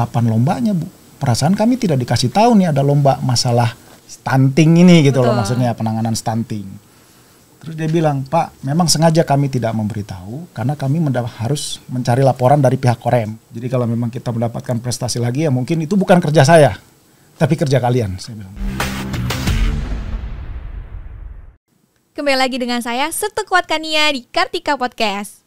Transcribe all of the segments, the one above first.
kapan lombanya Bu? Perasaan kami tidak dikasih tahu nih ada lomba masalah stunting ini gitu loh, maksudnya penanganan stunting. Terus dia bilang, Pak, memang sengaja kami tidak memberitahu karena kami harus mencari laporan dari pihak Korem. Jadi kalau memang kita mendapatkan prestasi lagi ya mungkin itu bukan kerja saya, tapi kerja kalian, saya bilang. Kembali lagi dengan saya, Setu Kuatkania di Kartika Podcast.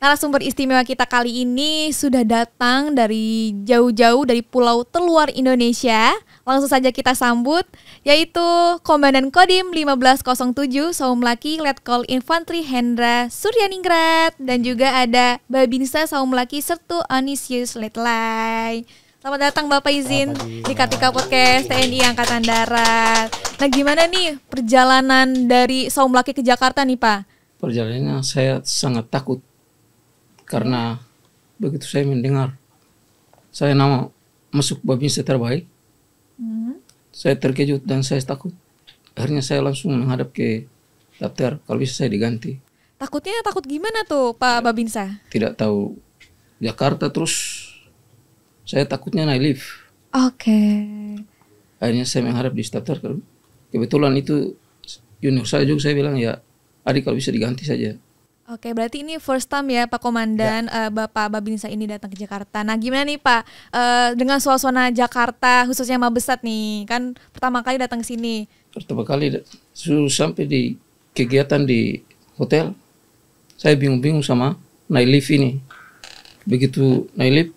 Narasumber istimewa kita kali ini sudah datang dari jauh-jauh dari pulau terluar Indonesia. Langsung saja kita sambut, yaitu Komandan Kodim 1507 Saumlaki Letkol Infantri Hendra Suryaningrat, dan juga ada Babinsa Saumlaki Sertu Anisius Letlai. Selamat datang Bapak izin di Kartika Podcast TNI Angkatan Darat. Nah, gimana nih perjalanan dari Saumlaki ke Jakarta nih Pak? Perjalanannya saya sangat takut karena begitu saya mendengar saya nama masuk Babinsa terbaik, saya terkejut dan saya takut. Akhirnya saya langsung menghadap ke daftar kalau bisa saya diganti. Takutnya takut gimana tuh Pak Babinsa? Tidak tahu Jakarta, terus saya takutnya naik lift. Oke. Akhirnya saya menghadap di daftar. Kebetulan itu junior saya juga, saya bilang ya adik kalau bisa diganti saja. Oke, berarti ini first time ya Pak Komandan, Bapak Babinsa ini datang ke Jakarta. Nah, gimana nih Pak dengan suasana Jakarta, khususnya Mabesat nih, kan pertama kali datang ke sini. Pertama kali sampai di kegiatan di hotel, saya bingung-bingung sama naik lift ini. Begitu naik lift,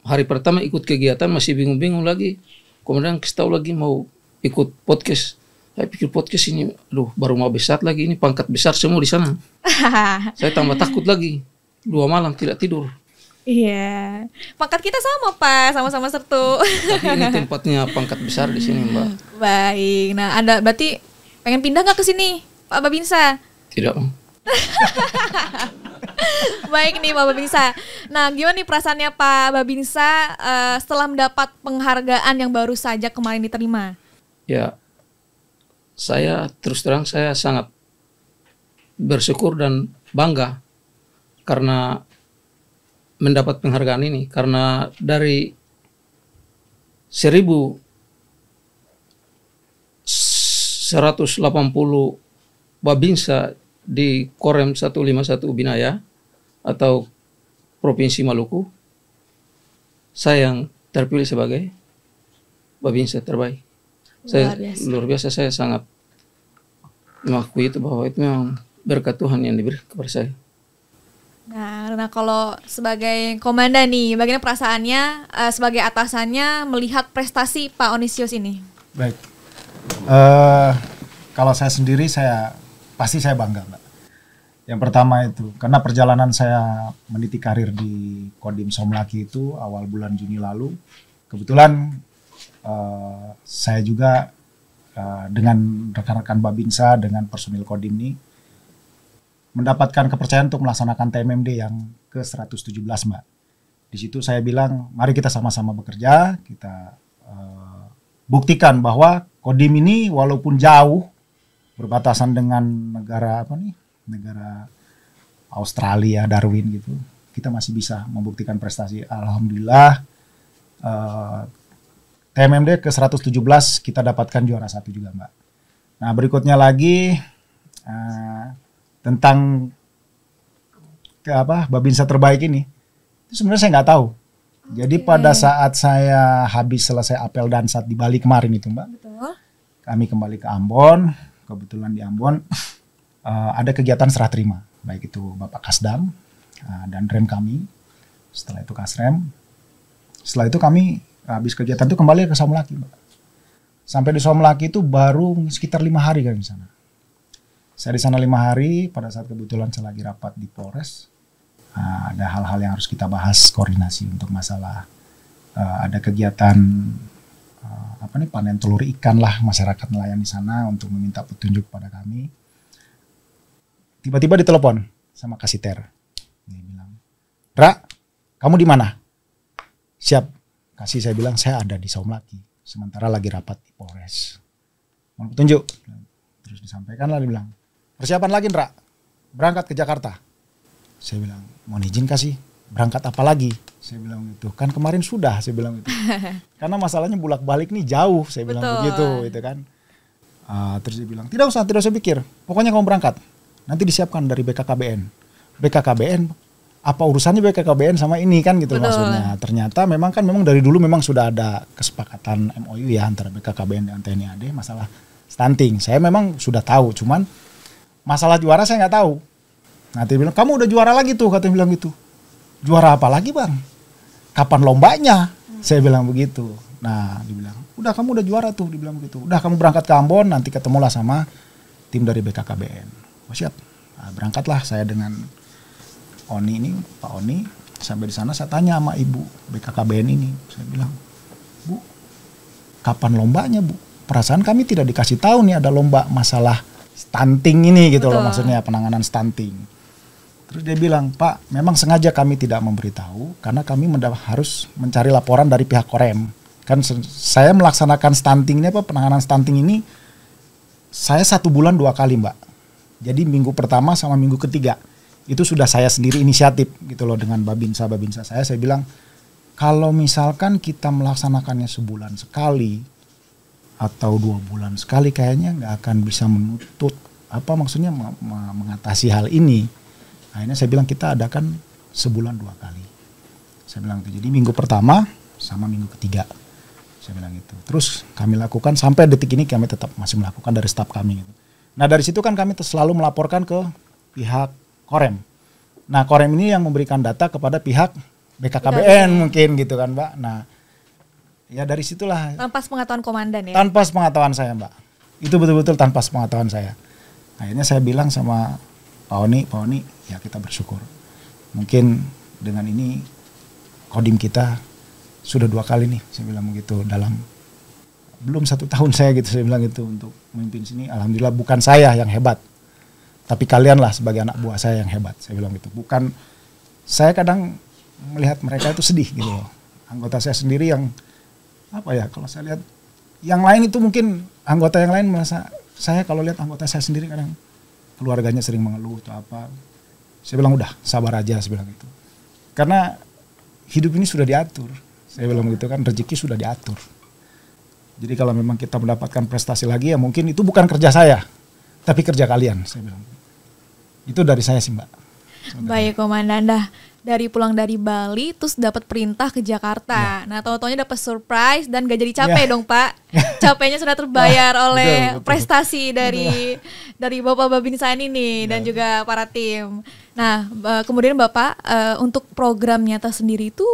hari pertama ikut kegiatan masih bingung-bingung lagi. Kemudian kasih tahu lagi mau ikut podcast. Saya pikir podcast ini, baru mau besar lagi, ini pangkat besar semua di sana. Saya tambah takut lagi. 2 malam tidak tidur. Iya, pangkat kita sama Pak, sama-sama Sertu. Tapi ini tempatnya pangkat besar di sini Mbak. Baik, nah Anda berarti pengen pindah nggak ke sini Pak Babinsa? Tidak. Baik nih Pak Babinsa. Nah, gimana nih perasaannya Pak Babinsa setelah mendapat penghargaan yang baru saja kemarin diterima? Ya, saya terus terang saya sangat bersyukur dan bangga karena mendapat penghargaan ini. Karena dari 1.180 Babinsa di Korem 151 Binaya atau Provinsi Maluku, saya yang terpilih sebagai Babinsa terbaik. Luar biasa, saya sangat mengakui itu bahwa itu memang berkat Tuhan yang diberi kepada saya. Nah kalau sebagai komandan nih, bagaimana perasaannya sebagai atasannya melihat prestasi Pak Onisius ini? Baik, kalau saya sendiri pasti saya bangga Mbak. Yang pertama itu, karena perjalanan saya meniti karir di Kodim Saumlaki itu awal bulan Juni lalu, kebetulan saya juga dengan rekan-rekan Babinsa, dengan personil Kodim ini mendapatkan kepercayaan untuk melaksanakan TMMD yang ke-117 Mbak. Di situ saya bilang, mari kita sama-sama bekerja, kita buktikan bahwa Kodim ini walaupun jauh berbatasan dengan negara negara Australia, Darwin gitu, kita masih bisa membuktikan prestasi. Alhamdulillah TMMD ke-117 kita dapatkan juara 1 juga Mbak. Nah berikutnya lagi tentang Babinsa terbaik ini, itu sebenarnya saya nggak tahu. Jadi pada saat saya habis selesai apel Dansat di Bali kemarin itu Mbak, kami kembali ke Ambon. Kebetulan di Ambon ada kegiatan serah terima, baik itu Bapak Kasdam dan rem kami. Setelah itu Kasrem. Setelah itu kami habis kegiatan itu kembali ke Saumlaki, Mbak. Sampai di Saumlaki itu baru sekitar 5 hari kan di sana. Saya di sana 5 hari, pada saat kebetulan saya lagi rapat di Polres. Ada hal-hal yang harus kita bahas, koordinasi untuk masalah ada kegiatan panen telur ikan lah, masyarakat nelayan di sana untuk meminta petunjuk pada kami. Tiba-tiba ditelepon sama Kasiter. Dia bilang, "Ra, kamu di mana?" "Siap." Kasih, saya bilang, "Saya ada di Saumlaki. Sementara lagi rapat di Polres. Mau petunjuk?" Terus disampaikan lah, dia bilang, "Persiapan lagi, Ra. Berangkat ke Jakarta." Saya bilang, "Mohon izin kasih, berangkat apa lagi?" Saya bilang gitu. Kan kemarin sudah, saya bilang gitu. Karena masalahnya bolak-balik nih jauh, saya bilang begitu, gitu kan. Terus dia bilang, tidak usah pikir. Pokoknya kamu berangkat. Nanti disiapkan dari BKKBN. BKKBN, apa urusannya BKKBN sama ini kan gitu maksudnya. Ternyata memang dari dulu memang sudah ada kesepakatan MOU ya antara BKKBN dan TNI AD masalah stunting. Saya memang sudah tahu, cuman masalah juara saya nggak tahu. Nanti bilang, kamu udah juara lagi tuh, katanya bilang gitu. Juara apa lagi bang? Kapan lombanya? Saya bilang begitu. Nah, dibilang, udah kamu udah juara tuh, dibilang begitu. Udah kamu berangkat ke Ambon, nanti ketemulah sama tim dari BKKBN. Oh siap. Nah, berangkatlah saya dengan Oni ini, Pak Oni. Sampai di sana saya tanya sama ibu BKKBN ini. Saya bilang, Bu, kapan lombanya Bu? Perasaan kami tidak dikasih tahu nih ada lomba masalah stunting ini gitu loh, maksudnya penanganan stunting. Terus dia bilang, Pak, memang sengaja kami tidak memberitahu karena kami harus mencari laporan dari pihak Korem. Kan saya melaksanakan stunting ini penanganan stunting ini saya 1 bulan 2 kali Mbak. Jadi minggu pertama sama minggu ketiga itu sudah saya sendiri inisiatif gitu loh dengan babinsa saya bilang kalau misalkan kita melaksanakannya sebulan sekali atau 2 bulan sekali kayaknya nggak akan bisa menuntut mengatasi hal ini. Akhirnya saya bilang kita adakan sebulan 2 kali. Saya bilang itu. Jadi minggu pertama sama minggu ketiga. Saya bilang itu. Terus kami lakukan sampai detik ini kami tetap masih melakukan dari staf kami. Gitu. Nah dari situ kan kami selalu melaporkan ke pihak Korem. Nah Korem ini yang memberikan data kepada pihak BKKBN mungkin gitu kan Mbak. Nah ya dari situlah. Tanpa sepengetahuan komandan ya? Tanpa sepengetahuan saya Mbak. Itu betul-betul tanpa sepengetahuan saya. Akhirnya saya bilang sama Pak Oni, ya kita bersyukur. Mungkin dengan ini kodim kita sudah 2 kali nih, saya bilang begitu dalam belum 1 tahun saya gitu, saya bilang itu untuk memimpin sini. Alhamdulillah bukan saya yang hebat, tapi kalian lah sebagai anak buah saya yang hebat, saya bilang gitu. Bukan, saya kadang melihat mereka itu sedih gitu loh. Anggota saya sendiri yang kalau saya lihat yang lain itu mungkin anggota yang lain merasa, saya kalau lihat anggota saya sendiri kadang keluarganya sering mengeluh atau apa. Saya bilang udah sabar aja, saya bilang gitu. Karena hidup ini sudah diatur. Saya bilang begitu kan, rezeki sudah diatur. Jadi kalau memang kita mendapatkan prestasi lagi ya mungkin itu bukan kerja saya, tapi kerja kalian, saya bilang. Itu dari saya sih Mbak. Sebenarnya. Baik Komandan, dari pulang dari Bali terus dapat perintah ke Jakarta. Nah, tahu-taunya dapat surprise dan gak jadi capek dong, Pak. Capeknya sudah terbayar oleh betul. Prestasi dari Bapak Babinsa ini dan juga para tim. Nah, kemudian Bapak untuk program Nyata sendiri itu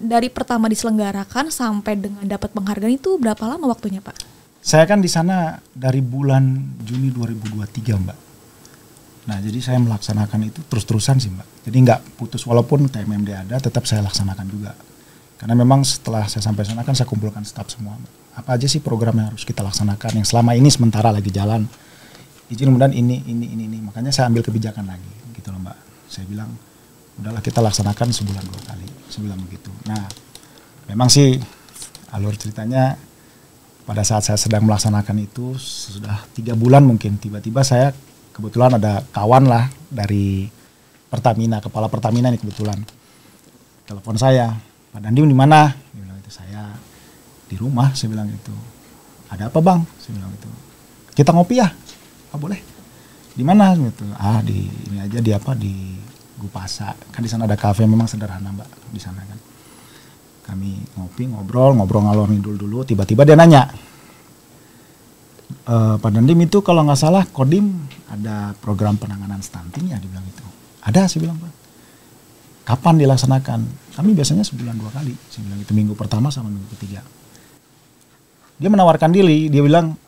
dari pertama diselenggarakan sampai dengan dapat penghargaan itu berapa lama waktunya, Pak? Saya kan di sana dari bulan Juni 2023, Mbak. Nah, jadi saya melaksanakan itu terus-terusan sih Mbak. Jadi nggak putus, walaupun TMMD ada, tetap saya laksanakan juga. Karena memang setelah saya sampai sana kan saya kumpulkan staf semua. Apa aja sih program yang harus kita laksanakan, yang selama ini sementara lagi jalan. Izin kemudian ini. Makanya saya ambil kebijakan lagi, gitu loh Mbak. Saya bilang, udahlah kita laksanakan sebulan 2 kali. Saya bilang begitu. Nah, memang sih alur ceritanya pada saat saya sedang melaksanakan itu, sudah 3 bulan mungkin, tiba-tiba saya kebetulan ada kawan lah dari Pertamina, kepala Pertamina nih kebetulan. Telepon saya, Pak Dandim di mana? Dia bilang itu, saya di rumah, saya bilang itu. Ada apa Bang? Saya bilang itu. Kita ngopi ya? Ah boleh. Di mana gitu? Di ini aja di Gupasa. Kan di sana ada kafe memang sederhana Mbak di sana kan. Kami ngopi, ngobrol ngalor ngidul dulu, tiba-tiba dia nanya. Pak Dandim itu kalau nggak salah Kodim ada program penanganan stunting ya, dibilang itu. Ada, saya bilang Pak. Kapan dilaksanakan? Kami biasanya sebulan 2 kali. Saya bilang itu minggu pertama sama minggu ketiga. Dia menawarkan diri, dia bilang,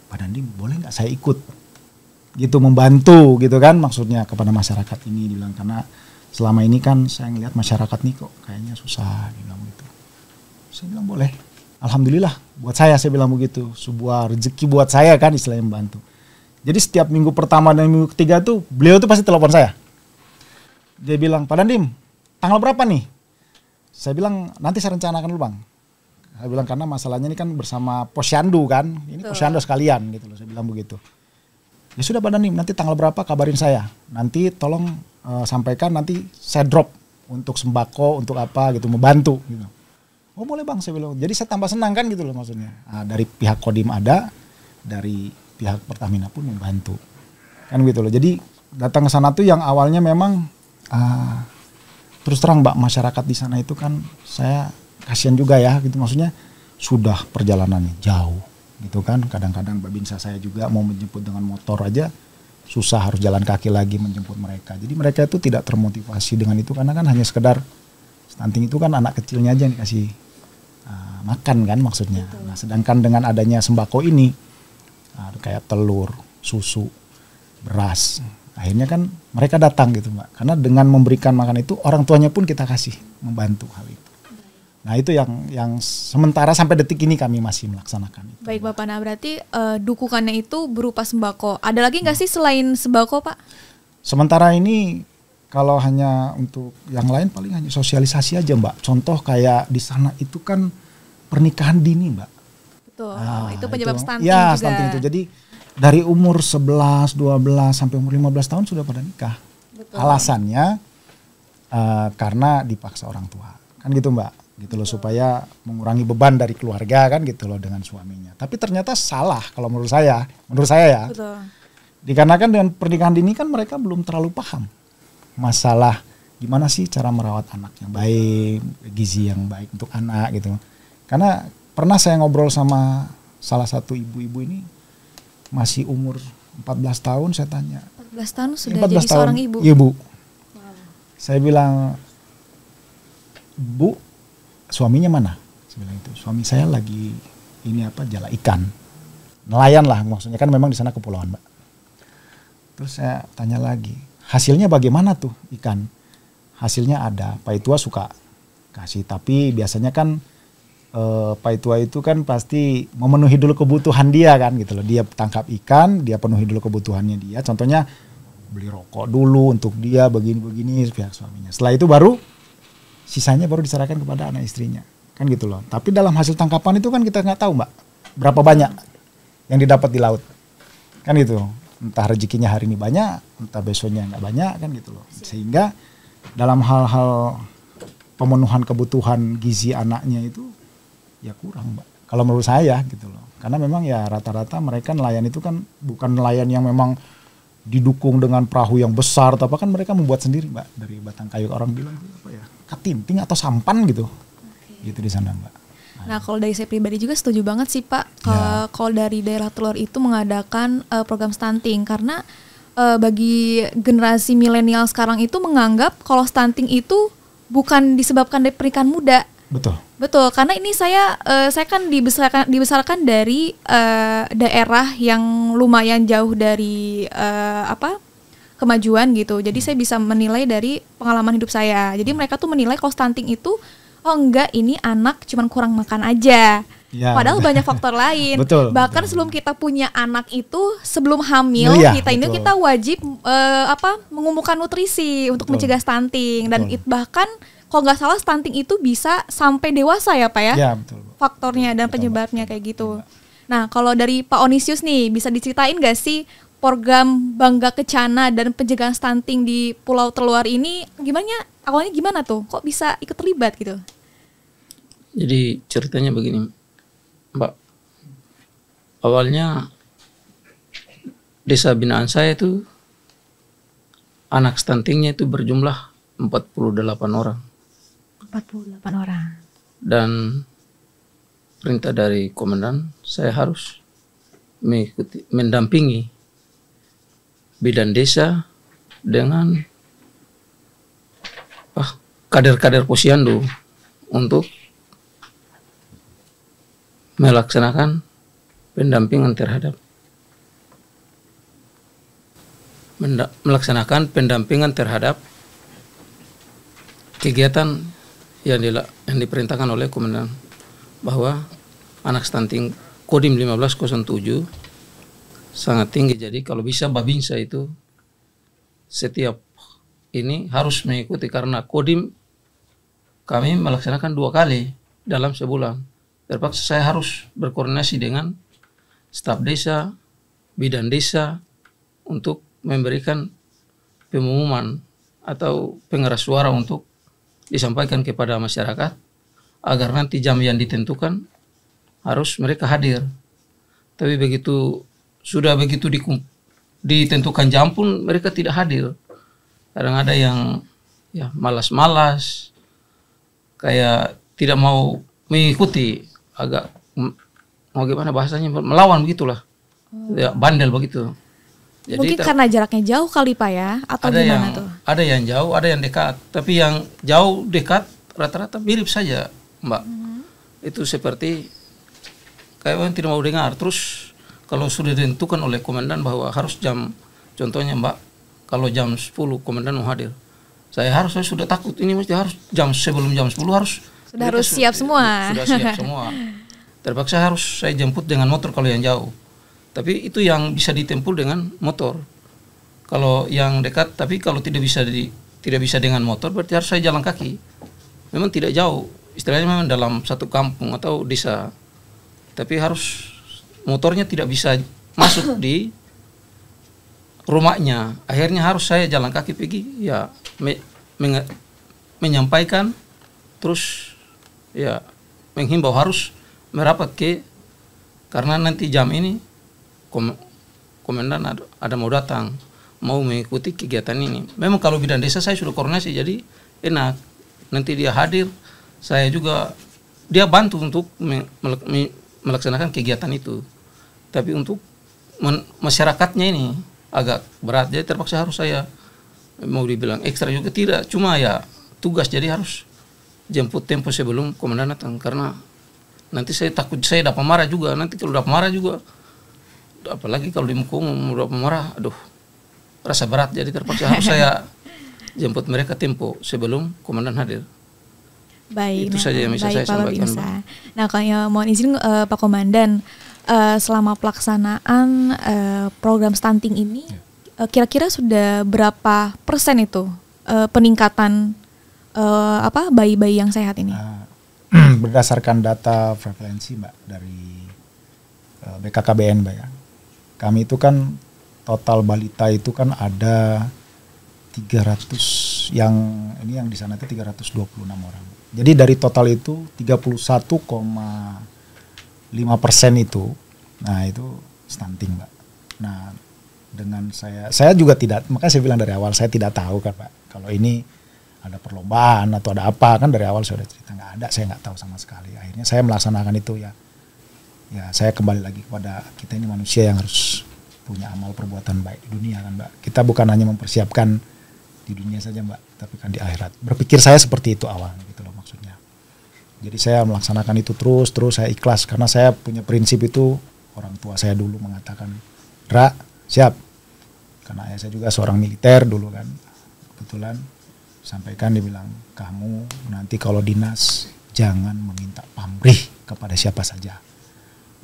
Pak Dandim boleh nggak saya ikut? Gitu membantu gitu kan maksudnya kepada masyarakat ini, dibilang karena selama ini kan saya ngelihat masyarakat nih kok kayaknya susah, dibilang gitu. Saya bilang boleh. Alhamdulillah buat saya bilang begitu, sebuah rezeki buat saya kan istilahnya membantu. Jadi setiap minggu pertama dan minggu ketiga tuh beliau tuh pasti telepon saya. Dia bilang, Pak Dandim, tanggal berapa nih? Saya bilang nanti saya rencanakan dulu Bang. Saya bilang karena masalahnya ini kan bersama Posyandu kan, ini Posyandu sekalian gitu loh, saya bilang begitu. Ya sudah Pak Dandim, nanti tanggal berapa kabarin saya. Nanti tolong sampaikan, nanti saya drop untuk sembako, untuk apa gitu, membantu gitu. Oh boleh bang, saya bilang. Jadi saya tambah senang kan gitu loh maksudnya. Nah, dari pihak Kodim ada, dari pihak Pertamina pun membantu. Kan gitu loh. Jadi datang ke sana tuh yang awalnya memang terus terang Mbak, masyarakat di sana itu kan saya kasihan juga ya gitu. Maksudnya sudah perjalanannya jauh gitu kan. Kadang-kadang babinsa saya juga mau menjemput dengan motor aja susah, harus jalan kaki lagi menjemput mereka. Jadi mereka itu tidak termotivasi dengan itu karena kan hanya sekedar stunting itu kan anak kecilnya aja yang dikasih makan kan maksudnya. Nah, sedangkan dengan adanya sembako ini kayak telur, susu, beras, akhirnya kan mereka datang gitu Mbak. Karena dengan memberikan makan itu orang tuanya pun kita kasih membantu hal itu. Nah itu yang sementara sampai detik ini kami masih melaksanakan itu. Baik Bapak, nah berarti dukungannya itu berupa sembako. Ada lagi nggak sih selain sembako Pak? Sementara ini kalau hanya untuk yang lain paling hanya sosialisasi aja Mbak. Contoh kayak di sana itu kan pernikahan dini Mbak. Betul, itu penyebab stunting ya, juga. Stunting itu. Jadi dari umur 11, 12 sampai umur 15 tahun sudah pada nikah. Betul. Alasannya karena dipaksa orang tua. Kan gitu Mbak. Gitu loh, supaya mengurangi beban dari keluarga kan gitu loh dengan suaminya. Tapi ternyata salah kalau menurut saya ya. Betul. Dikarenakan dengan pernikahan dini kan mereka belum terlalu paham masalah gimana sih cara merawat anak yang baik, gizi yang baik untuk anak gitu. Karena pernah saya ngobrol sama salah satu ibu-ibu ini masih umur 14 tahun, saya tanya. 14 tahun sudah 14 jadi tahun, seorang ibu. Iya Bu. Wow. Saya bilang, Bu, suaminya mana? Saya bilang itu, suami saya lagi jala ikan. Nelayan lah maksudnya, kan memang di sana kepulauan Mbak. Terus saya tanya lagi, hasilnya bagaimana tuh ikan? Hasilnya ada, Pak Itua suka kasih, tapi biasanya kan Pak Itua itu kan pasti memenuhi dulu kebutuhan dia kan gitu loh. Dia tangkap ikan, dia penuhi dulu kebutuhannya dia. Contohnya beli rokok dulu untuk dia begini-begini pihak suaminya. Setelah itu baru sisanya baru diserahkan kepada anak istrinya. Kan gitu loh. Tapi dalam hasil tangkapan itu kan kita nggak tahu Mbak berapa banyak yang didapat di laut. Kan gitu. Entah rezekinya hari ini banyak, entah besoknya nggak banyak kan gitu loh. Sehingga dalam hal-hal pemenuhan kebutuhan gizi anaknya itu ya kurang Mbak. Kalau menurut saya gitu loh. Karena memang ya rata-rata mereka nelayan itu kan bukan nelayan yang memang didukung dengan perahu yang besar, tapi kan mereka membuat sendiri Mbak dari batang kayu. Orang bilang apa ya, katinting atau sampan gitu. Gitu di sana Mbak. Nah kalau dari saya pribadi juga setuju banget sih Pak. Kalau dari daerah Telur itu mengadakan program stunting karena bagi generasi milenial sekarang itu menganggap kalau stunting itu bukan disebabkan dari pernikahan muda. Betul, karena ini saya kan dibesarkan dari daerah yang lumayan jauh dari kemajuan gitu. Jadi saya bisa menilai dari pengalaman hidup saya. Jadi mereka tuh menilai kalau stunting itu oh enggak, ini anak cuman kurang makan aja. Ya, padahal banyak faktor lain. Bahkan sebelum kita punya anak itu, sebelum hamil kita wajib mengumpulkan nutrisi untuk mencegah stunting. Dan bahkan kalau nggak salah stunting itu bisa sampai dewasa ya Pak ya? Ya betul. Faktornya dan penyebabnya kayak gitu. Nah kalau dari Pak Onisius nih, bisa diceritain nggak sih program Bangga Kencana dan pencegahan stunting di Pulau Terluar ini awalnya gimana tuh? Kok bisa ikut terlibat gitu? Jadi ceritanya begini Mbak, awalnya desa binaan saya itu anak stuntingnya itu berjumlah 48 orang. 48 orang. Dan perintah dari komandan, saya harus mendampingi bidan desa dengan kader-kader posyandu untuk melaksanakan pendampingan terhadap kegiatan yang diperintahkan oleh komandan, bahwa anak stunting Kodim 1507 sangat tinggi. Jadi kalau bisa babinsa itu setiap ini harus mengikuti, karena Kodim kami melaksanakan 2 kali dalam sebulan. Terpaksa saya harus berkoordinasi dengan staf desa, bidan desa untuk memberikan pengumuman atau pengeras suara untuk disampaikan kepada masyarakat agar nanti jam yang ditentukan harus mereka hadir. Tapi begitu sudah begitu ditentukan jam pun mereka tidak hadir. Kadang ada yang ya malas-malas, kayak tidak mau mengikuti, agak mau gimana bahasanya, melawan begitulah, ya, bandel begitu. Jadi mungkin karena jaraknya jauh kali Pak ya, atau ada gimana yang, tuh? Ada yang jauh, ada yang dekat. Tapi yang jauh dekat rata-rata mirip saja, Mbak. Itu seperti kayak orang tidak mau dengar. Terus kalau sudah ditentukan oleh komandan bahwa harus jam, contohnya Mbak, kalau jam 10 komandan mau hadir, saya sudah takut, ini mesti harus sebelum jam 10 harus sudah harus siap semua. Sudah siap semua. Terpaksa harus saya jemput dengan motor kalau yang jauh. Tapi itu yang bisa ditempuh dengan motor. Kalau yang dekat, tapi kalau tidak bisa dengan motor, berarti harus saya jalan kaki. Memang tidak jauh, istilahnya memang dalam satu kampung atau desa. Tapi harus motornya tidak bisa masuk di rumahnya. Akhirnya harus saya jalan kaki pergi, ya menyampaikan, terus ya menghimbau harus merapat karena nanti jam ini komandan ada mau datang, mau mengikuti kegiatan ini. Memang kalau bidang desa saya sudah koordinasi, jadi enak. Nanti dia hadir, saya juga, dia bantu untuk melaksanakan kegiatan itu. Tapi untuk masyarakatnya ini agak berat, jadi terpaksa harus saya, mau dibilang ekstra juga tidak, cuma ya tugas, jadi harus jemput tempo sebelum komandan datang, karena nanti saya takut saya dapat marah juga. Nanti kalau dapat marah juga, apalagi kalau di muka umum dapat marah, aduh, rasa berat, jadi terpaksa harus saya jemput mereka tempo sebelum komandan hadir. Baik, itu saja yang bisa saya sampaikan. Nah, kalau mohon izin Pak Komandan, selama pelaksanaan program stunting ini, kira-kira sudah berapa persen itu peningkatan bayi-bayi yang sehat ini? Berdasarkan data prevalensi Mbak dari BKKBN Mbak ya, kami itu kan total balita itu kan ada 300, yang di sana itu 326 orang. Jadi dari total itu 31,5% itu, nah itu stunting Mbak. Nah dengan saya juga tidak, makanya saya bilang dari awal saya tidak tahu kan Pak, kalau ini ada perlombaan atau ada apa, kan dari awal saya sudah cerita nggak ada, saya nggak tahu sama sekali. Akhirnya saya melaksanakan itu ya saya kembali lagi kepada kita ini manusia yang harus punya amal perbuatan baik di dunia kan Mbak. Kita bukan hanya mempersiapkan di dunia saja Mbak, tapi kan di akhirat. Berpikir saya seperti itu awalnya gitu loh maksudnya. Jadi saya melaksanakan itu terus saya ikhlas, karena saya punya prinsip itu, orang tua saya dulu mengatakan, Ra, siap. Karena ayah saya juga seorang militer dulu kan, kebetulan sampaikan, dibilang, kamu nanti kalau dinas jangan meminta pamrih kepada siapa saja,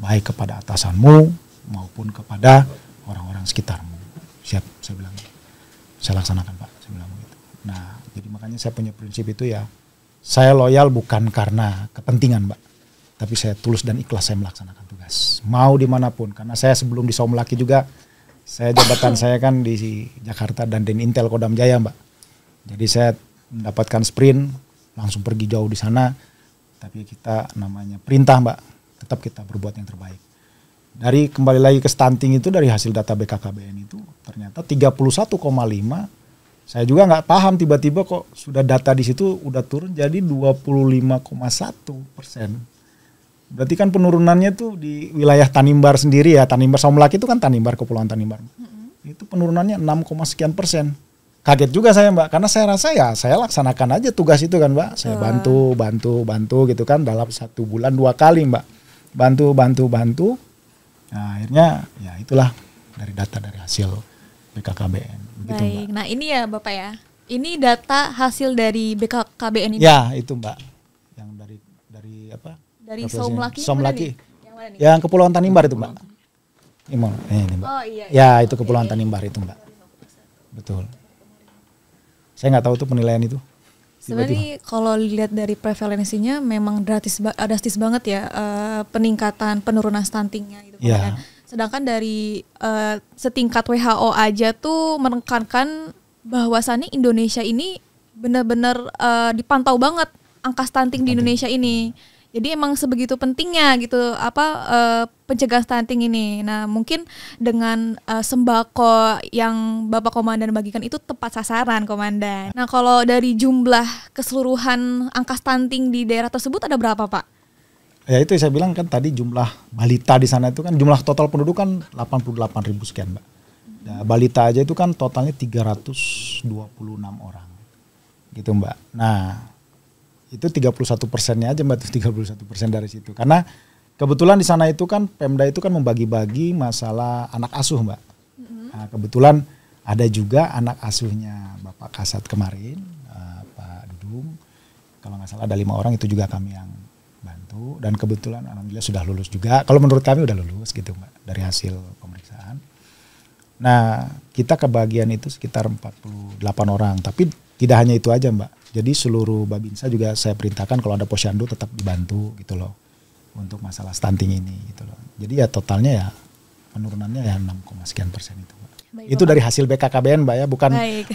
baik kepada atasanmu maupun kepada orang-orang sekitarmu. Siap, saya bilang, saya laksanakan Pak, saya bilang begitu. Nah, jadi makanya saya punya prinsip itu ya, saya loyal bukan karena kepentingan Mbak, tapi saya tulus dan ikhlas saya melaksanakan tugas, mau dimanapun. Karena saya sebelum di Somlaki juga, saya jabatan saya kan di Jakarta dan Intel Kodam Jaya Mbak. Jadi saya mendapatkan sprint, langsung pergi jauh di sana, tapi kita namanya perintah Mbak, tetap kita berbuat yang terbaik. Dari kembali lagi ke stunting itu, dari hasil data BKKBN itu ternyata 31,5, saya juga nggak paham, tiba-tiba kok sudah data di situ udah turun jadi 25,1%. Berarti kan penurunannya tuh di wilayah Tanimbar sendiri ya, Tanimbar Somlaki itu kan Tanimbar, Kepulauan Tanimbar. Itu penurunannya 6, sekian persen. Kaget juga saya Mbak, karena saya rasa ya saya laksanakan aja tugas itu kan Mbak. Saya bantu gitu kan, dalam 1 bulan 2 kali Mbak. Bantu. Nah akhirnya ya itulah dari data dari hasil BKKBN. Begitu, baik, Mbak. Nah ini ya Bapak ya, ini data hasil dari BKKBN ini. Ya itu Mbak, yang dari apa? Dari Somlaki. Yang mana nih? Yang Kepulauan Tanimbar itu Mbak. Ini Mbak. Oh iya. Ya itu Kepulauan Tanimbar itu Mbak. Betul. Saya nggak tahu tuh penilaian itu. Sebenarnya kalau lihat dari prevalensinya memang drastis banget ya, peningkatan penurunan stuntingnya gitu kan. Sedangkan dari setingkat WHO aja tuh menekankan bahwasannya Indonesia ini benar-benar dipantau banget angka stunting di Indonesia ini. Jadi emang sebegitu pentingnya gitu pencegahan stunting ini. Nah, mungkin dengan sembako yang Bapak Komandan bagikan itu tepat sasaran, Komandan. Nah, kalau dari jumlah keseluruhan angka stunting di daerah tersebut ada berapa, Pak? Ya itu saya bilang kan tadi jumlah balita di sana itu kan jumlah total penduduk kan 88.000 sekian, Mbak. Nah, balita aja itu kan totalnya 326 orang. Gitu, Mbak. Nah, itu 31%-nya aja, Mbak, 31% dari situ. Karena kebetulan di sana itu kan Pemda itu kan membagi-bagi masalah anak asuh, Mbak. Nah, kebetulan ada juga anak asuhnya Bapak Kasat kemarin, Pak Dudung. Kalau nggak salah ada 5 orang, itu juga kami yang bantu. Dan kebetulan alhamdulillah sudah lulus juga. Kalau menurut kami udah lulus gitu, Mbak, dari hasil pemeriksaan. Nah, kita kebagian itu sekitar 48 orang. Tapi tidak hanya itu aja, Mbak. Jadi seluruh Babinsa juga saya perintahkan kalau ada posyandu tetap dibantu gitu loh untuk masalah stunting ini gitu loh. Jadi ya totalnya ya penurunannya ya 6, sekian persen itu, Mbak. Baik, Itu Bapak. dari hasil BKKBN, Mbak ya,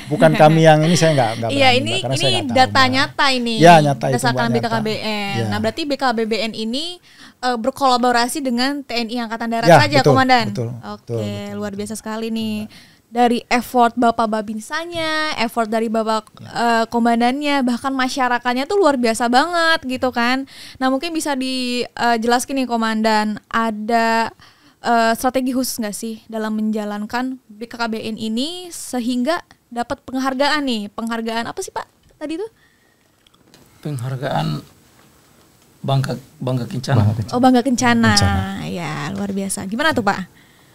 bukan kami yang ini, saya nggak berani, Iya, Mbak, ini karena saya nggak tahu, data Mbak. nyata ini. Ya, nyata itu, berdasarkan Mbak, nyata. BKKBN. Ya. Nah, berarti BKKBN ini berkolaborasi dengan TNI Angkatan Darat Ya, saja, betul, Komandan. betul, Oke, betul. luar biasa sekali nih. Dari effort Bapak Babinsanya, effort dari Bapak komandannya, bahkan masyarakatnya tuh luar biasa banget gitu kan. Nah, mungkin bisa dijelaskan nih, Komandan, ada strategi khusus nggak sih dalam menjalankan BKKBN ini sehingga dapat penghargaan nih? Penghargaan apa sih, Pak tadi tuh? Penghargaan Bangga Kencana. Oh, Bangga Kencana. Kencana. Ya, luar biasa. Gimana tuh, Pak?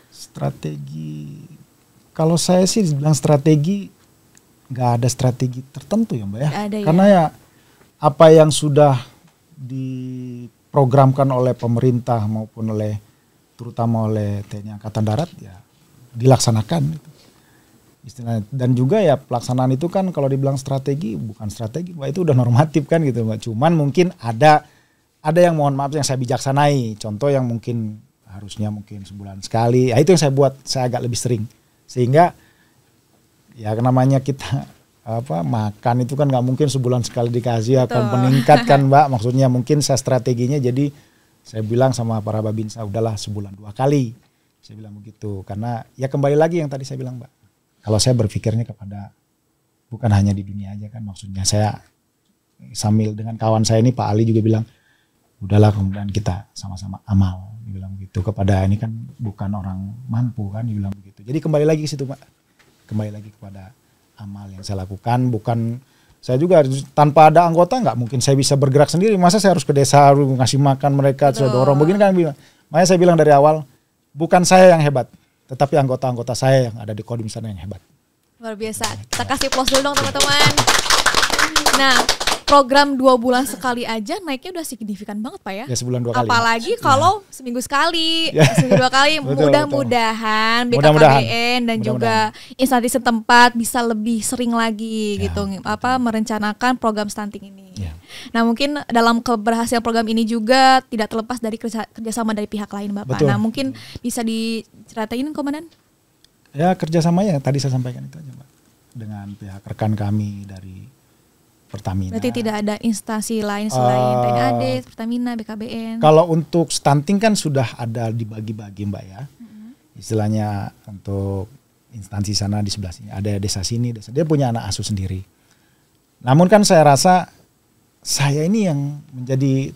Strategi, kalau saya sih bilang strategi, nggak ada strategi tertentu ya, Mbak ya. Nggak ada, ya. Karena ya apa yang sudah diprogramkan oleh pemerintah maupun terutama oleh TNI Angkatan Darat ya dilaksanakan gitu. Istilahnya. Dan juga ya pelaksanaan itu kan kalau dibilang strategi bukan strategi, Mbak, itu udah normatif kan gitu, Mbak. Cuman mungkin ada yang mohon maaf yang saya bijaksanai. Contoh yang mungkin harusnya mungkin sebulan sekali. Ya itu yang saya agak lebih sering. Sehingga ya namanya kita makan itu kan nggak mungkin sebulan sekali dikasih akan meningkat kan, Mbak. Maksudnya mungkin saya strateginya jadi saya bilang sama para Babinsa udahlah sebulan 2 kali. Saya bilang begitu karena ya kembali lagi yang tadi saya bilang, Mbak. Kalau saya berpikirnya kepada bukan hanya di dunia aja kan, maksudnya saya sambil dengan kawan saya ini Pak Ali juga bilang udahlah kemudian kita sama-sama amal, dibilang begitu kepada ini kan bukan orang mampu kan, dibilang begitu. Jadi kembali lagi ke situ, Pak. Kembali lagi kepada amal yang saya lakukan, bukan saya juga tanpa ada anggota nggak mungkin saya bisa bergerak sendiri. Masa saya harus ke desa harus ngasih makan mereka, saya dorong begini kan bilang. Makanya saya bilang dari awal bukan saya yang hebat, tetapi anggota-anggota saya yang ada di Kodim sana yang hebat. Luar biasa. Kita kasih plus dulu dong, teman-teman. Nah, program 2 bulan sekali aja naiknya udah signifikan banget, Pak ya. Ya sebulan 2 kali. Apalagi kalau seminggu sekali, seminggu 2 kali. Betul, mudah-mudahan BKKBN Mudah-mudahan. dan juga instansi setempat bisa lebih sering lagi gitu merencanakan program stunting ini. Ya. Nah, mungkin dalam keberhasilan program ini juga tidak terlepas dari kerjasama dari pihak lain, Bapak. Betul. Nah, mungkin bisa diceritain, Komandan? Ya kerjasamanya tadi saya sampaikan itu aja, Mbak. Dengan pihak rekan kami dari Pertamina. Berarti tidak ada instansi lain selain TNI AD, Pertamina, BKBN. Kalau untuk stunting kan sudah ada dibagi-bagi, Mbak ya. Istilahnya untuk instansi sana di sebelah sini, ada desa sini, dia punya anak asuh sendiri. Namun kan saya rasa saya ini yang menjadi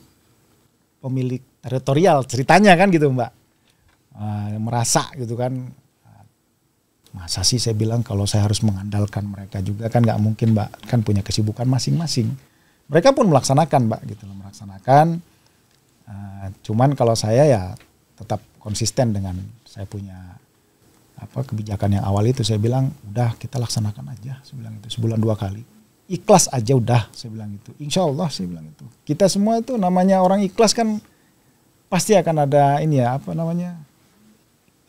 pemilik teritorial ceritanya kan gitu, Mbak. Merasa gitu kan. Masa sih saya bilang kalau saya harus mengandalkan mereka juga kan nggak mungkin, Mbak, kan punya kesibukan masing-masing. Mereka pun melaksanakan, Mbak, gitu loh, melaksanakan. Cuman kalau saya ya tetap konsisten dengan saya punya kebijakan yang awal itu, saya bilang udah kita laksanakan aja, saya bilang itu sebulan 2 kali. Ikhlas aja udah, saya bilang itu. Insya Allah saya bilang itu. Kita semua itu namanya orang ikhlas kan pasti akan ada ini ya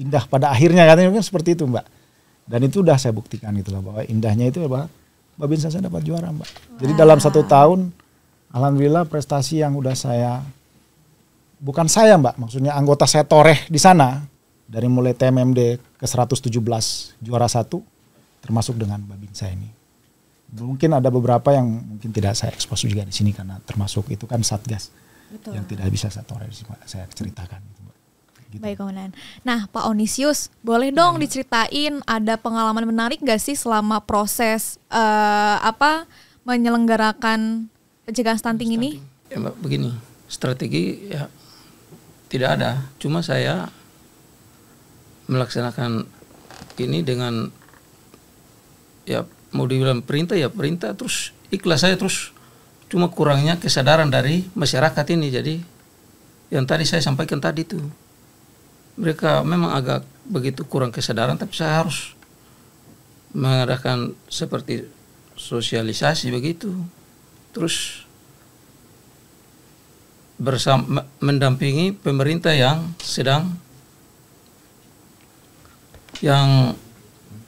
indah pada akhirnya katanya kan seperti itu, Mbak. Dan itu udah saya buktikan gitu loh bahwa indahnya itu bahwa Babinsa saya dapat juara, Mbak. Jadi dalam 1 tahun alhamdulillah prestasi yang udah bukan saya, Mbak, maksudnya anggota saya toreh di sana dari mulai TMMD ke 117 juara 1 termasuk dengan Babinsa ini. Mungkin ada beberapa yang mungkin tidak saya ekspos juga di sini karena termasuk itu kan satgas. Betul. Yang tidak bisa saya ceritakan. Gitu. Baik Komandan. Nah Pak Onisius, boleh dong diceritain ada pengalaman menarik gak sih selama proses menyelenggarakan pencegahan stunting ini? Ya Mbak, begini, strategi ya tidak ada. Cuma saya melaksanakan ini dengan ya mau dibilang perintah ya perintah, terus ikhlas saya, terus cuma kurangnya kesadaran dari masyarakat ini. Jadi yang tadi saya sampaikan tadi itu, mereka memang agak begitu kurang kesadaran, tapi saya harus mengadakan seperti sosialisasi begitu, terus bersama mendampingi pemerintah yang sedang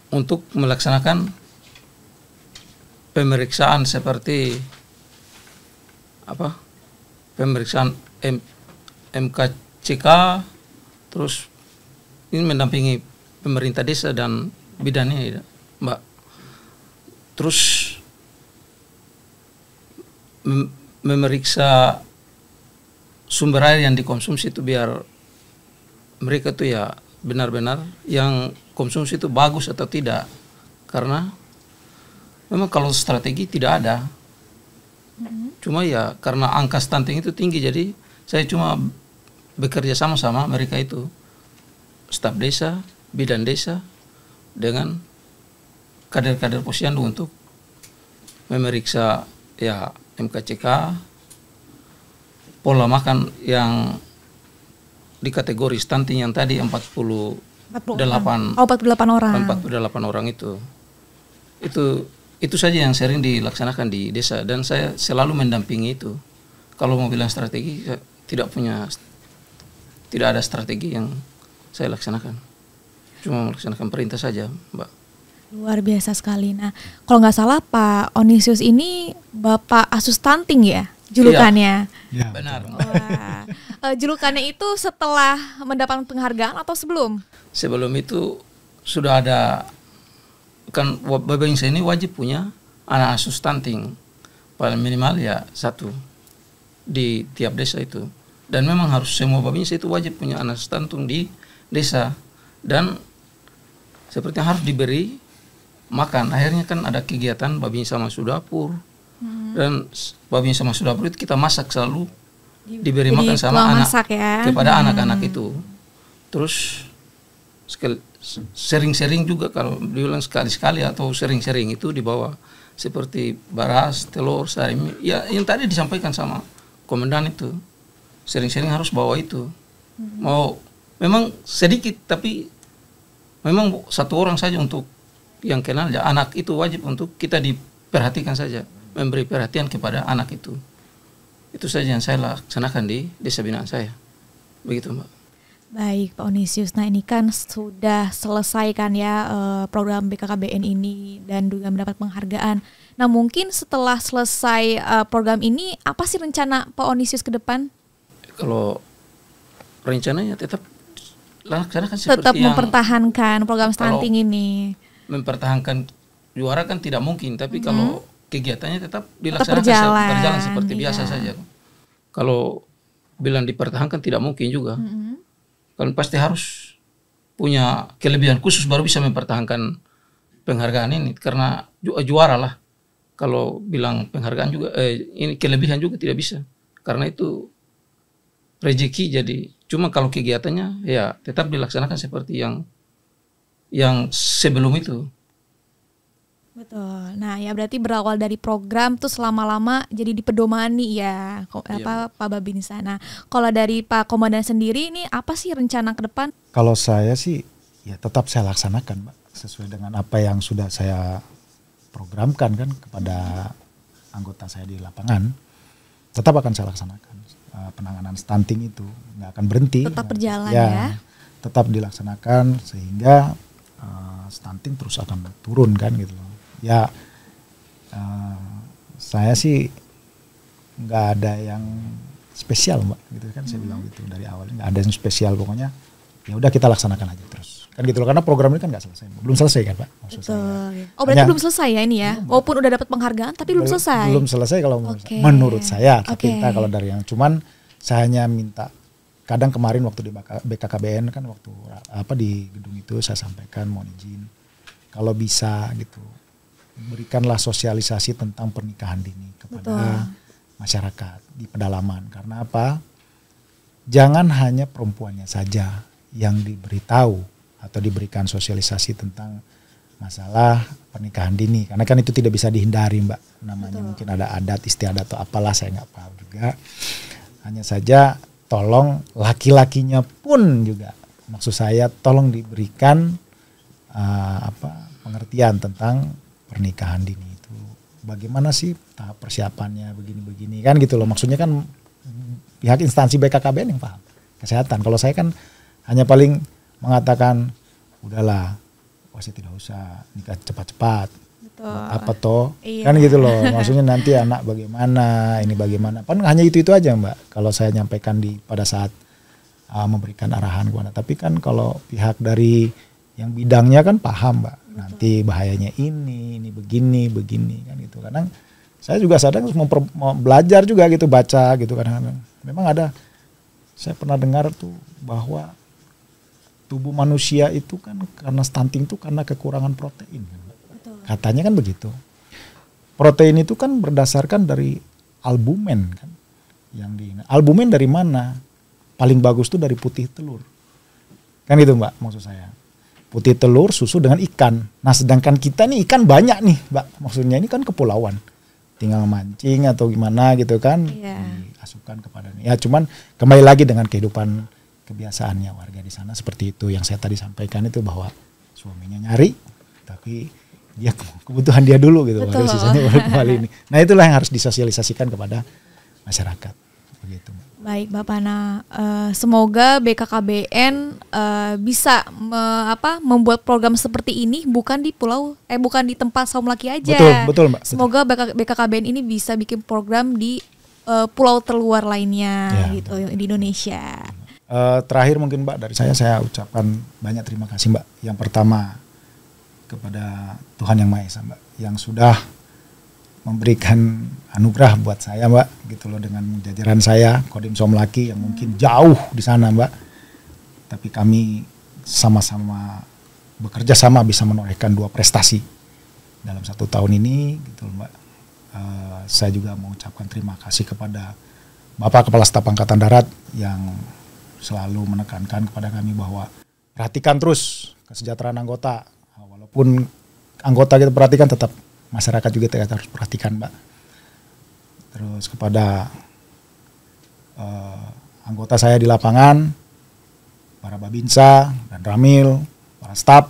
untuk melaksanakan pemeriksaan seperti pemeriksaan MKCK, terus ini mendampingi pemerintah desa dan bidannya Mbak, terus memeriksa sumber air yang dikonsumsi itu biar mereka tuh ya benar-benar yang konsumsi itu bagus atau tidak, karena memang kalau strategi tidak ada. Cuma ya karena angka stunting itu tinggi, jadi saya cuma bekerja sama mereka itu, staf desa, bidan desa dengan kader-kader posyandu untuk memeriksa ya MKCK, pola makan yang di kategori stunting yang tadi 48 orang itu saja yang sering dilaksanakan di desa, dan saya selalu mendampingi itu. Kalau mau bilang strategi, tidak ada strategi yang saya laksanakan, cuma melaksanakan perintah saja, Mbak. Luar biasa sekali. Nah, kalau nggak salah Pak Onisius ini Bapak Asus Stunting ya julukannya? Iya, benar. Wah. Julukannya itu setelah mendapat penghargaan atau sebelum? Sebelum itu sudah ada, kan Babinsa ini wajib punya anak asuh stunting paling minimal ya 1 di tiap desa itu, dan memang harus semua Babinsa itu wajib punya anak stunting di desa, dan seperti yang harus diberi makan. Akhirnya kan ada kegiatan Babinsa Masuk Dapur, dan Babinsa Masuk Dapur itu kita masak selalu diberi makan sama anak ya? Kepada anak-anak itu. Terus sering-sering juga, kalau diulang sekali-sekali atau sering-sering itu dibawa seperti beras, telur, sarimi. Ya yang tadi disampaikan sama komandan itu, sering-sering harus bawa itu. Mau memang sedikit, tapi memang 1 orang saja untuk yang kenal ya, anak itu wajib untuk kita diperhatikan saja, memberi perhatian kepada anak itu. Itu saja yang saya laksanakan di desa binaan saya. Begitu Mbak. Baik Pak Onisius, nah ini kan sudah selesai kan ya program BKKBN ini dan juga mendapat penghargaan. Nah mungkin setelah selesai program ini, apa sih rencana Pak Onisius ke depan? Kalau rencananya tetap laksanakan seperti tetap mempertahankan program stunting ini. Mempertahankan juara kan tidak mungkin, tapi kalau kegiatannya tetap dilaksanakan berjalan seperti biasa saja. Kalau bilang dipertahankan tidak mungkin juga. Kan pasti harus punya kelebihan khusus baru bisa mempertahankan penghargaan ini, karena juara lah. Kalau bilang penghargaan juga ini kelebihan juga tidak bisa, karena itu rezeki. Jadi cuma kalau kegiatannya ya tetap dilaksanakan seperti yang sebelum itu. Betul. Nah ya berarti berawal dari program terus lama-lama jadi dipedomani ya Pak Babinsa. Nah kalau dari Pak Komandan sendiri ini apa sih rencana ke depan? Kalau saya sih ya tetap saya laksanakan Mbak, sesuai dengan apa yang sudah saya programkan kan kepada anggota saya di lapangan. Tetap akan saya laksanakan. Penanganan stunting itu nggak akan berhenti. Tetap berjalan ya. Tetap dilaksanakan sehingga stunting terus akan turun kan gitu loh. Ya saya sih nggak ada yang spesial Mbak gitu kan, saya bilang gitu dari awal, nggak ada yang spesial, pokoknya ya udah kita laksanakan aja terus. Kan gitu loh, karena program ini kan nggak selesai, belum selesai kan Pak. Maksud Betul. saya. Oh berarti belum selesai ya ini ya? Walaupun udah dapat penghargaan tapi belum selesai. Belum selesai kalau menurut saya. Tapi entah kalau dari yang cuman saya hanya minta, kadang kemarin waktu di BKKBN kan waktu di gedung itu saya sampaikan mohon izin kalau bisa gitu berikanlah sosialisasi tentang pernikahan dini kepada masyarakat di pedalaman. Karena apa? Jangan hanya perempuannya saja yang diberitahu atau diberikan sosialisasi tentang masalah pernikahan dini. Karena kan itu tidak bisa dihindari Mbak. Namanya mungkin ada adat istiadat atau apalah, saya nggak paham juga. Hanya saja tolong laki-lakinya pun juga, maksud saya tolong diberikan pengertian tentang pernikahan dini itu. Bagaimana sih tahap persiapannya begini-begini kan gitu loh. Maksudnya kan pihak instansi BKKBN yang paham kesehatan. Kalau saya kan hanya paling mengatakan udahlah, pasti tidak usah nikah cepat-cepat. Apa toh? Iya. Kan gitu loh. Maksudnya nanti anak bagaimana, ini bagaimana. Kan hanya itu aja Mbak. Kalau saya nyampaikan pada saat memberikan arahan kepada. Tapi kan kalau pihak dari yang bidangnya kan paham Mbak. Nanti bahayanya ini begini kan gitu. Kadang saya juga sadar mau belajar juga gitu, baca gitu kadang-kadang. Memang ada, saya pernah dengar tuh bahwa tubuh manusia itu kan karena stunting tuh karena kekurangan protein. Katanya kan begitu. Protein itu kan berdasarkan dari albumen kan. Albumen dari mana? Paling bagus tuh dari putih telur. Kan gitu Mbak maksud saya. Putih telur, susu dengan ikan. Nah sedangkan kita nih ikan banyak nih Mbak. Maksudnya ini kan kepulauan. Tinggal mancing atau gimana gitu kan. Diasukan kepada ini. Ya cuman kembali lagi dengan kehidupan kebiasaannya warga di sana seperti itu. Yang saya tadi sampaikan itu bahwa suaminya nyari tapi dia kebutuhan dia dulu gitu, baru sisanya baru kembali ini. Nah itulah yang harus disosialisasikan kepada masyarakat. Begitu. Baik Bapak Pana, semoga BKKBN bisa membuat program seperti ini bukan di tempat Saum Laki aja. Betul Mbak. Semoga BKKBN ini bisa bikin program di pulau terluar lainnya gitu di Indonesia. Terakhir mungkin Mbak dari saya ucapkan banyak terima kasih Mbak. Yang pertama kepada Tuhan Yang Maha Esa Mbak, yang sudah memberikan anugerah buat saya Mbak, gitu loh, dengan jajaran saya Kodim Saum Laki yang mungkin jauh di sana Mbak, tapi kami sama-sama bekerja sama bisa menorehkan 2 prestasi dalam 1 tahun ini, gitu loh Mbak. Saya juga mau ucapkan terima kasih kepada Bapak Kepala Staf Angkatan Darat yang selalu menekankan kepada kami bahwa perhatikan terus kesejahteraan anggota. Walaupun anggota kita perhatikan, tetap masyarakat juga kita harus perhatikan Mbak. Terus kepada anggota saya di lapangan, para Babinsa dan Ramil, para staf,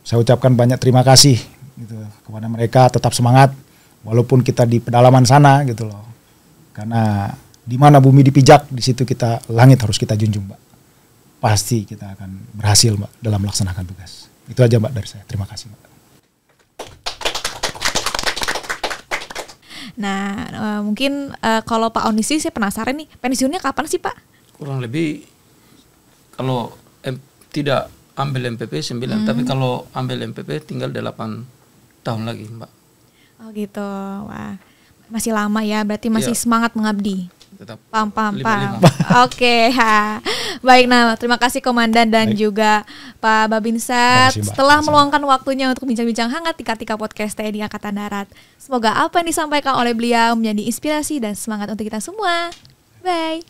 saya ucapkan banyak terima kasih gitu kepada mereka. Tetap semangat walaupun kita di pedalaman sana gitu loh. Karena di mana bumi dipijak, di situ langit harus kita junjung Mbak. Pasti kita akan berhasil Mbak dalam melaksanakan tugas. Itu aja Mbak dari saya. Terima kasih Mbak. Nah, mungkin kalau Pak Onisi saya penasaran nih, pensiunnya kapan sih Pak? Kurang lebih kalau tidak ambil MPP 9, tapi kalau ambil MPP tinggal 8 tahun lagi Mbak. Oh gitu, wah masih lama ya, berarti masih semangat mengabdi. Tetap pam. Oke. Baik, nah terima kasih Komandan dan juga Pak Babinsat setelah meluangkan waktunya untuk bincang-bincang hangat di Kartika Podcast TNI Angkatan Darat. Semoga apa yang disampaikan oleh beliau menjadi inspirasi dan semangat untuk kita semua. Bye.